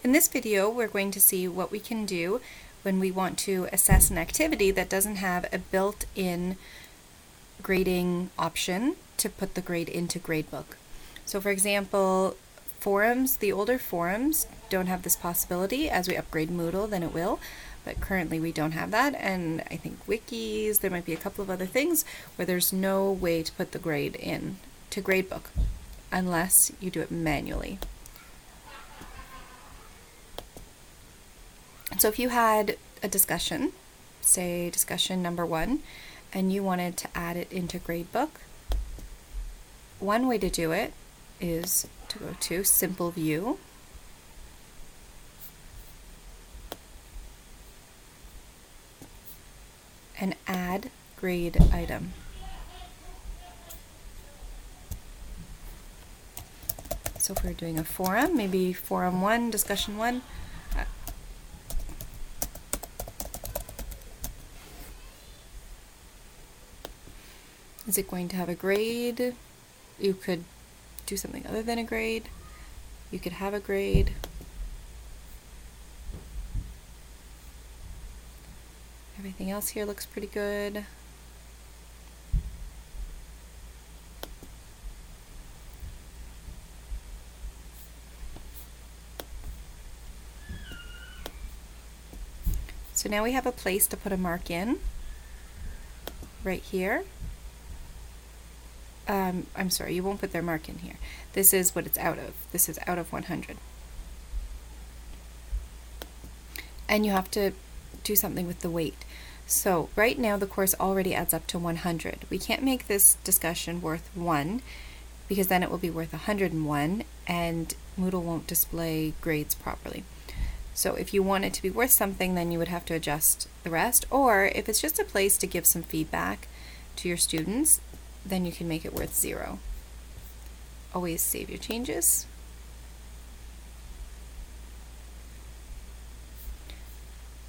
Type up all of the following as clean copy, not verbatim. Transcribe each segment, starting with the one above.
In this video, we're going to see what we can do when we want to assess an activity that doesn't have a built-in grading option to put the grade into Gradebook. So for example, forums, the older forums don't have this possibility. As we upgrade Moodle, then it will, but currently we don't have that, and I think Wikis, there might be a couple of other things where there's no way to put the grade in to Gradebook unless you do it manually. So if you had a discussion, say discussion number 1, and you wanted to add it into Gradebook, one way to do it is to go to Simple View, and add grade item. So if we're doing a forum, maybe forum 1, discussion 1, is it going to have a grade? You could do something other than a grade. You could have a grade. Everything else here looks pretty good. So now we have a place to put a mark in, right here. I'm sorry, you won't put their mark in here. This is what it's out of. This is out of 100. And you have to do something with the weight. So right now the course already adds up to 100. We can't make this discussion worth 1 because then it will be worth 101 and Moodle won't display grades properly. So if you want it to be worth something, then you would have to adjust the rest, or if it's just a place to give some feedback to your students, then you can make it worth 0. Always save your changes.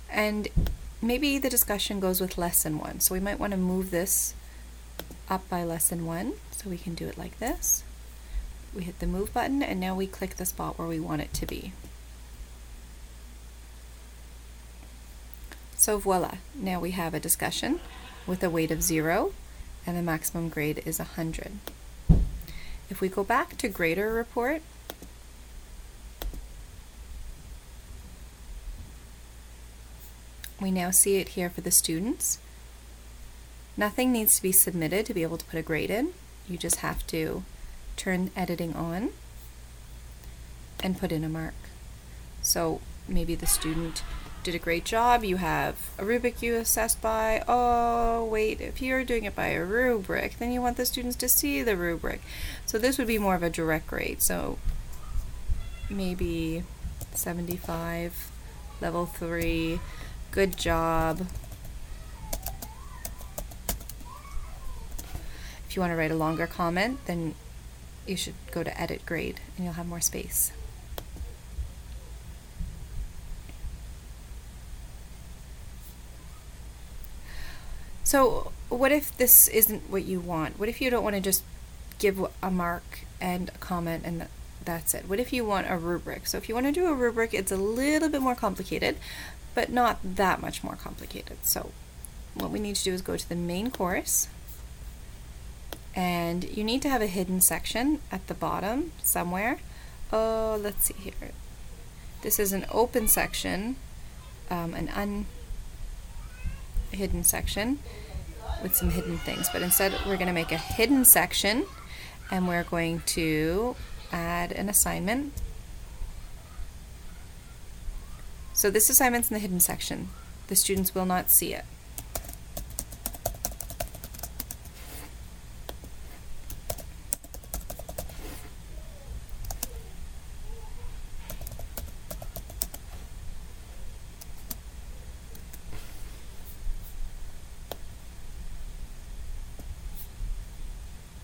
And maybe the discussion goes with lesson 1. So we might want to move this up by lesson 1. So we can do it like this. We hit the move button and now we click the spot where we want it to be. So voila, now we have a discussion with a weight of 0 and the maximum grade is 100. If we go back to grader report, we now see it here for the students. Nothing needs to be submitted to be able to put a grade in. You just have to turn editing on and put in a mark. So maybe the student did a great job, you have a rubric you assessed by, oh wait, if you're doing it by a rubric, then you want the students to see the rubric. So this would be more of a direct grade, so maybe 75, level 3, good job. If you want to write a longer comment, then you should go to edit grade and you'll have more space. So what if this isn't what you want? What if you don't want to just give a mark and a comment and that's it? What if you want a rubric? So if you want to do a rubric, it's a little bit more complicated, but not that much more complicated. So what we need to do is go to the main course, and you need to have a hidden section at the bottom somewhere. Oh, let's see here. This is an open section, an unhidden section with some hidden things, but instead we're going to make a hidden section and we're going to add an assignment. So this assignment's in the hidden section. The students will not see it.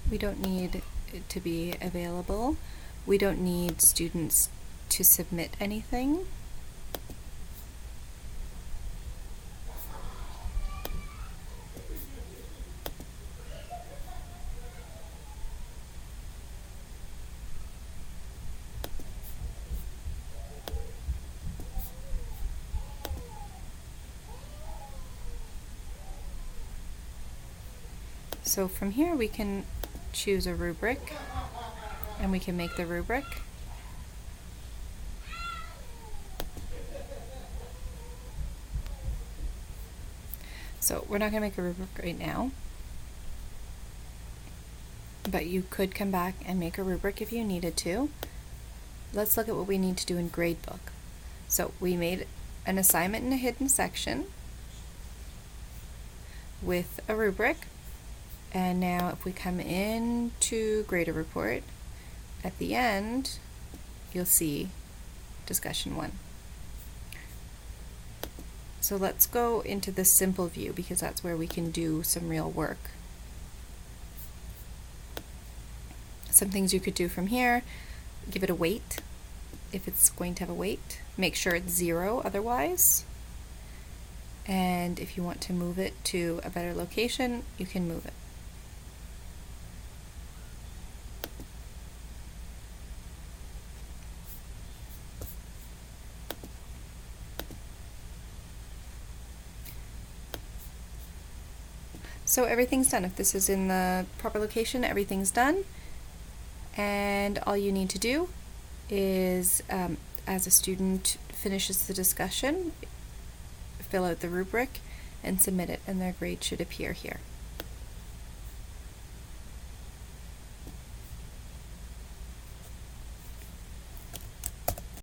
We don't need it to be available. We don't need students to submit anything. So from here we can choose a rubric and we can make the rubric. So we're not going to make a rubric right now, but you could come back and make a rubric if you needed to. Let's look at what we need to do in Gradebook. So we made an assignment in a hidden section with a rubric, and now if we come into Grader Report, at the end you'll see discussion 1. So let's go into the simple view because that's where we can do some real work. Some things you could do from here: give it a weight if it's going to have a weight, make sure it's 0 otherwise, and if you want to move it to a better location, you can move it. So everything's done. If this is in the proper location, everything's done. And all you need to do is, as a student finishes the discussion, fill out the rubric and submit it, and their grade should appear here.